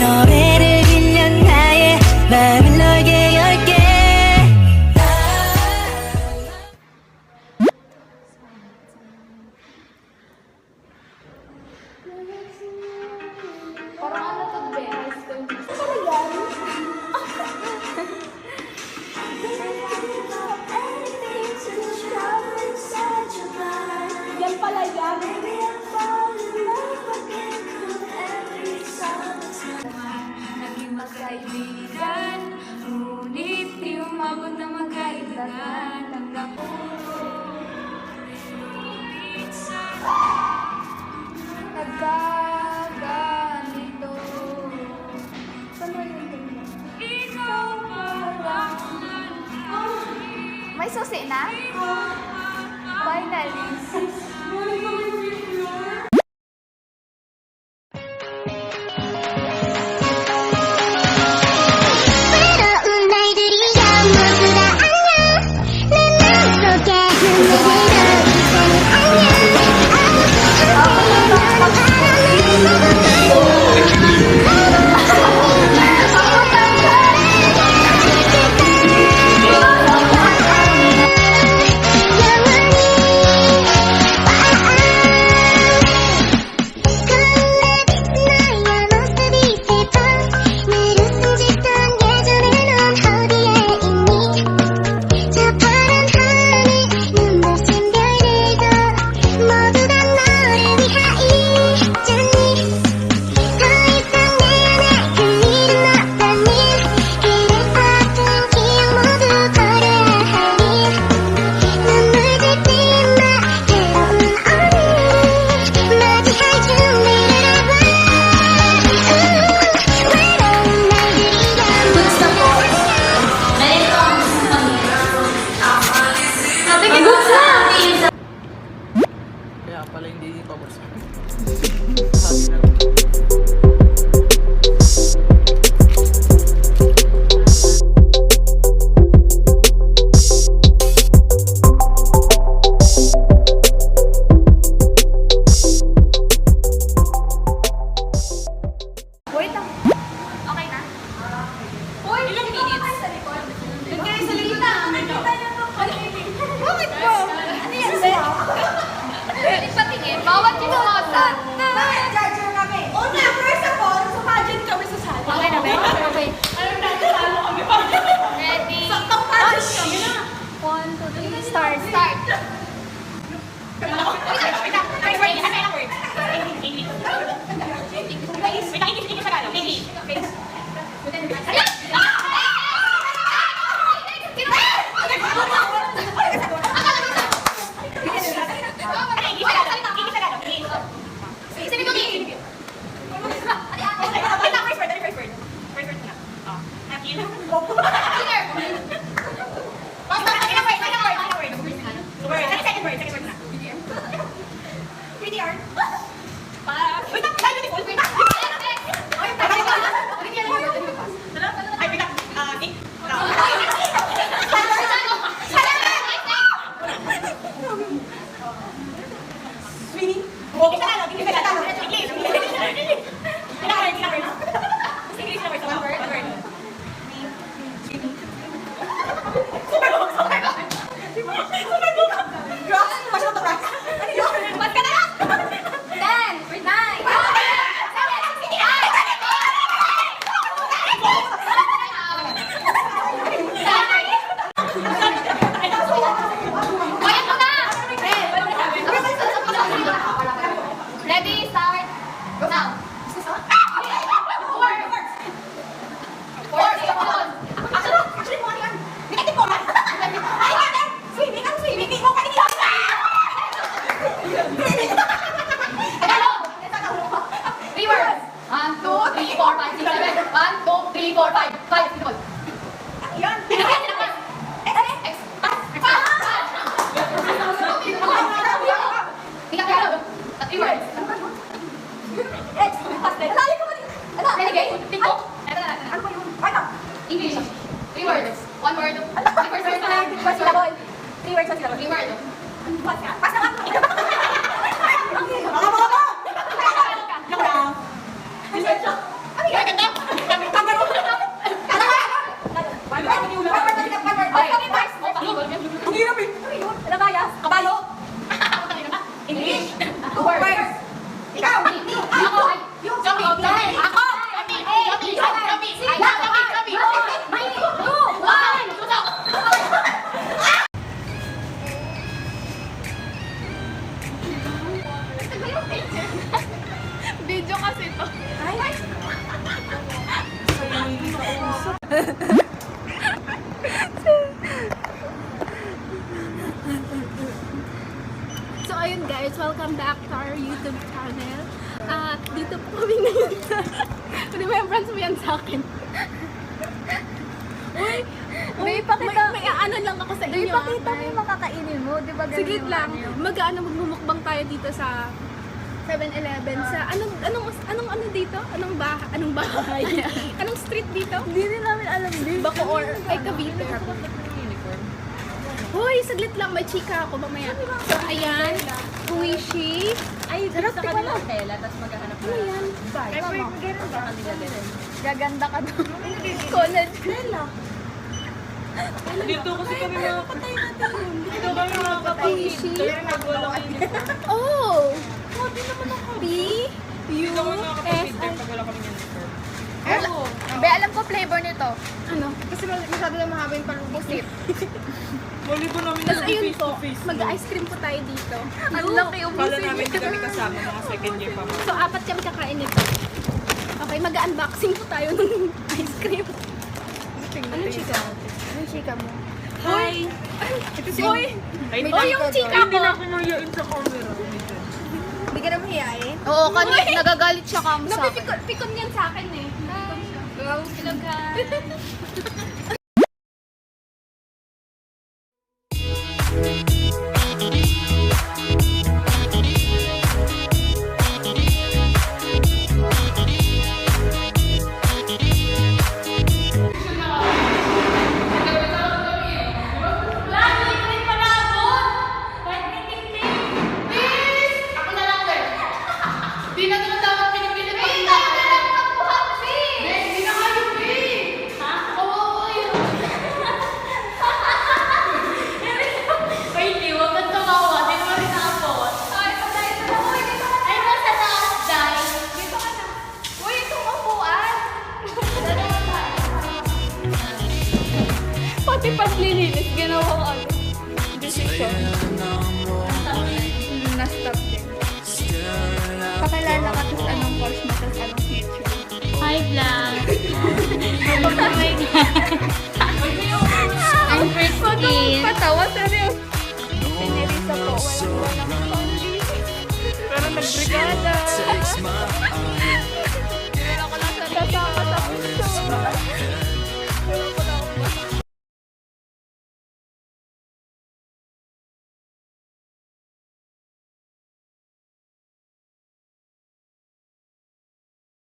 노래를 빌려 나의 마음을 너에게 열게. Parang ano to, be? High school. Ano yan? Yan pala yan. Naging magkaibigan, ngunit di umabot na magkaibigan. Hanggang nagkaganito. Saan mo yung tingin? Ikaw parang May susi na? Finally. 외로운 날들이 전부 다 안녕 내 맘속에 흐르는 이제는 안녕 Kaya pala hindi pabor sa akin. Wait lang. Okay na? Uy, ilang minutes? Doon kayo sa likod na. Bakit po? Ano yan, Beth? Pwede patingin. Bawat kinukosan. Charger kami. Una, first of all, pageant kami sa sala. Okay na, Beth? Okay. Alam natin, salo kami pa. Ready? Saktong pageant kami na. 1, 2, 3, start. Start. Ready, start. Now. Three words. 1, 2, 3, 4, 5, 6, 7. 1, 2, 3, 4, 5. 5, simple. Yan. X. Three words. X. Alali ko ba din? Ano? Renegade. TikTok. Ito na. Ano ba yun? Ano? English. 3 words. 1 word. First word na lang. First syllable. 3 words na syllable. 3 word. Pas ka. Pas na nga. Mga mga ba? Ano lang? Ano yan? Ano yan? first. Ikaw. Ako. Yung kami. Ako. Kami. Video kasi to. So ayun guys, welcome back to our YouTube channel. Dito po kami ngayon sa remembrance mo yan sa akin. May ano lang ako sa inyo. Ipakita mo yung makakainin mo, di ba ganun? Sige lang, magmumukbang tayo dito sa 7-Eleven sa anong dito? Anong bahay? Anong street dito? Hindi rin namin alam din. Bacoor ay Cavite. Hoy, saglit lang, may chika ako mamaya. So ayan, Uishi. Ay, sarap Sa tingnan kanila mo. tela, tapos maghahanap Ano yan? Ay, ganun ba? kanila din. Gaganda ka doon. College. Dito kasi kami mga patay natin. Dito kami mga kapatid. Uishi. Kaya nagwalang uniform. Oh! Grabe naman ako. B, U, Dito kami mga S, kapatid. I. Pag wala kami uniform. Be, alam ko flavor nito. Ano? Kasi masyado na mahaba yung palubusit. Muli po namin Tapos nag ayun face po, to face. mag-ice cream po tayo dito. Ang laki Kala namin hindi kami kasama. Mga second year pa. So, 4 kami kakain nito. Okay, mag-unboxing po tayo ng ice cream. Anong chika? Anong chika mo? Hi! Ito si... Hoy! Ay, Oh, yung chika hindi ko! na ako mayayain sa camera. Hindi ka na mahihayin? Oo, kanina nagagalit siya kamo sa akin. Napipikon yan sa akin eh. Hello guys! Pati paglilinis, ginawang ano. Decision. Na-stop din. Pakilala ka tapos anong course mo, tapos anong future. Hi vlog! I'm Christine. Patawa, seryoso. Sinirisa po, walang pang-linis. Pero nagbrigada.